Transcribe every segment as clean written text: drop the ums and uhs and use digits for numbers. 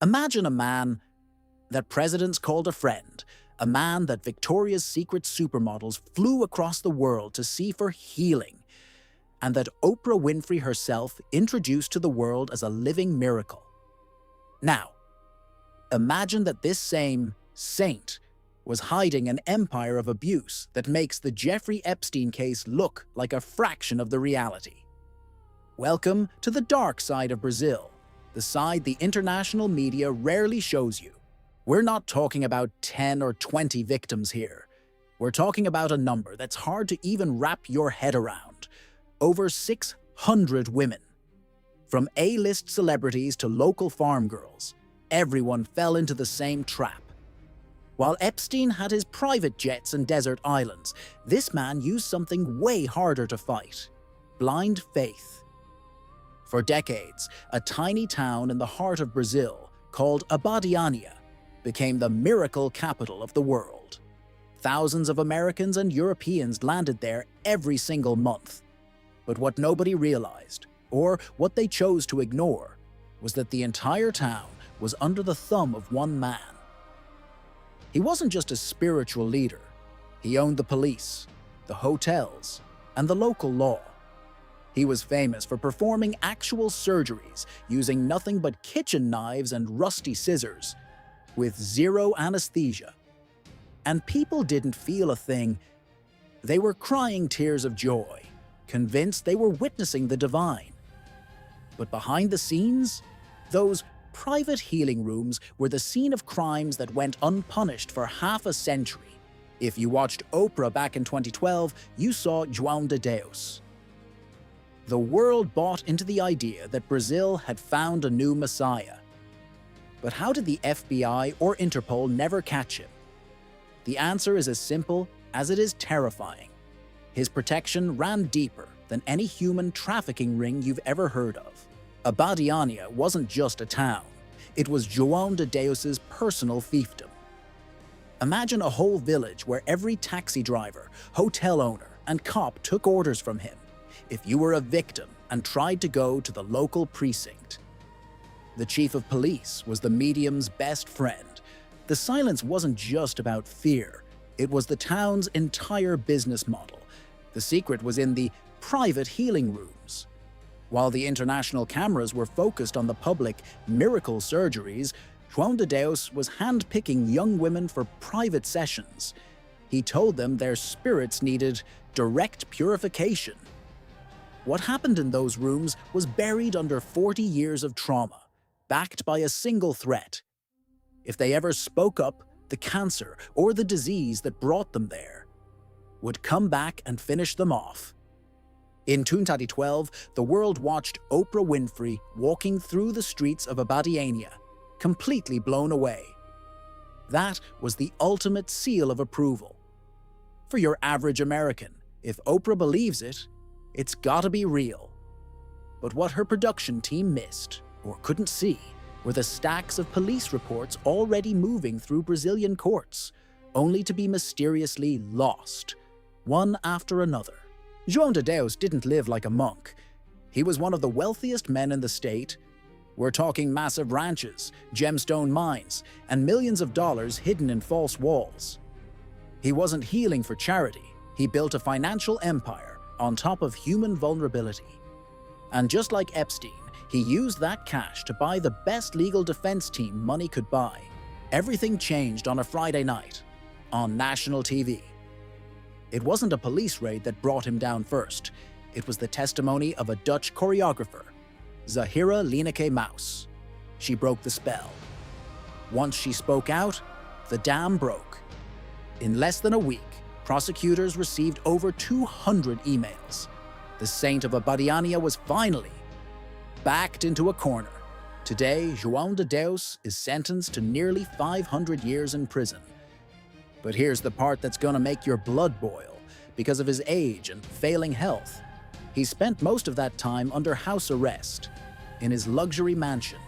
Imagine a man that presidents called a friend, a man that Victoria's Secret supermodels flew across the world to see for healing, and that Oprah Winfrey herself introduced to the world as a living miracle. Now, imagine that this same saint was hiding an empire of abuse that makes the Jeffrey Epstein case look like a fraction of the reality. Welcome to the dark side of Brazil, the side the international media rarely shows you. We're not talking about 10 or 20 victims here. We're talking about a number that's hard to even wrap your head around. Over 600 women. From A-list celebrities to local farm girls, everyone fell into the same trap. While Epstein had his private jets and desert islands, this man used something way harder to fight: blind faith. For decades, a tiny town in the heart of Brazil called Abadiânia became the miracle capital of the world. Thousands of Americans and Europeans landed there every single month. But what nobody realized, or what they chose to ignore, was that the entire town was under the thumb of one man. He wasn't just a spiritual leader. He owned the police, the hotels, and the local law. He was famous for performing actual surgeries using nothing but kitchen knives and rusty scissors, with zero anesthesia. And people didn't feel a thing. They were crying tears of joy, convinced they were witnessing the divine. But behind the scenes, those private healing rooms were the scene of crimes that went unpunished for half a century. If you watched Oprah back in 2012, you saw João de Deus. The world bought into the idea that Brazil had found a new messiah. But how did the FBI or Interpol never catch him? The answer is as simple as it is terrifying. His protection ran deeper than any human trafficking ring you've ever heard of. Abadiânia wasn't just a town. It was João de Deus's personal fiefdom. Imagine a whole village where every taxi driver, hotel owner, and cop took orders from him if you were a victim and tried to go to the local precinct. The chief of police was the medium's best friend. The silence wasn't just about fear. It was the town's entire business model. The secret was in the private healing rooms. While the international cameras were focused on the public miracle surgeries, João de Deus was handpicking young women for private sessions. He told them their spirits needed direct purification. What happened in those rooms was buried under 40 years of trauma, backed by a single threat. If they ever spoke up, the cancer or the disease that brought them there would come back and finish them off. In 2012, the world watched Oprah Winfrey walking through the streets of Abadiânia, completely blown away. That was the ultimate seal of approval. For your average American, if Oprah believes it, it's gotta be real. But what her production team missed, or couldn't see, were the stacks of police reports already moving through Brazilian courts, only to be mysteriously lost, one after another. João de Deus didn't live like a monk. He was one of the wealthiest men in the state. We're talking massive ranches, gemstone mines, and millions of dollars hidden in false walls. He wasn't healing for charity. He built a financial empire on top of human vulnerability. And just like Epstein, he used that cash to buy the best legal defense team money could buy. Everything changed on a Friday night, on national TV. It wasn't a police raid that brought him down first. It was the testimony of a Dutch choreographer, Zahira Lineker Maus. She broke the spell. Once she spoke out, the dam broke. In less than a week, prosecutors received over 200 emails. The saint of Abadiânia was finally backed into a corner. Today, João de Deus is sentenced to nearly 500 years in prison. But here's the part that's gonna make your blood boil. Because of his age and failing health, he spent most of that time under house arrest, in his luxury mansion.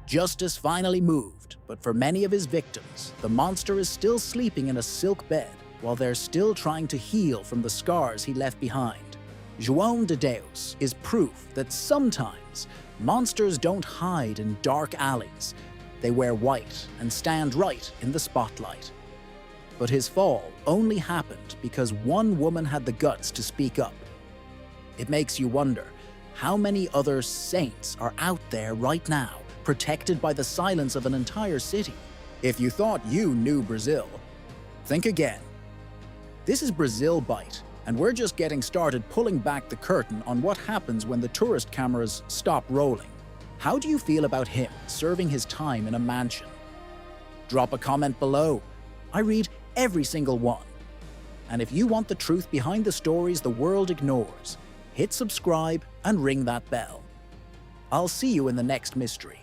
Justice finally moved, but for many of his victims, the monster is still sleeping in a silk bed while they're still trying to heal from the scars he left behind. João de Deus is proof that sometimes Monsters don't hide in dark alleys. They wear white and stand right in the spotlight. But his fall only happened because one woman had the guts to speak up. It makes you wonder, how many other saints are out there right now, protected by the silence of an entire city? If you thought you knew Brazil, think again. This is Brazil Bite, and we're just getting started pulling back the curtain on what happens when the tourist cameras stop rolling. How do you feel about him serving his time in a mansion? Drop a comment below. I read every single one. And if you want the truth behind the stories the world ignores, hit subscribe and ring that bell. I'll see you in the next mystery.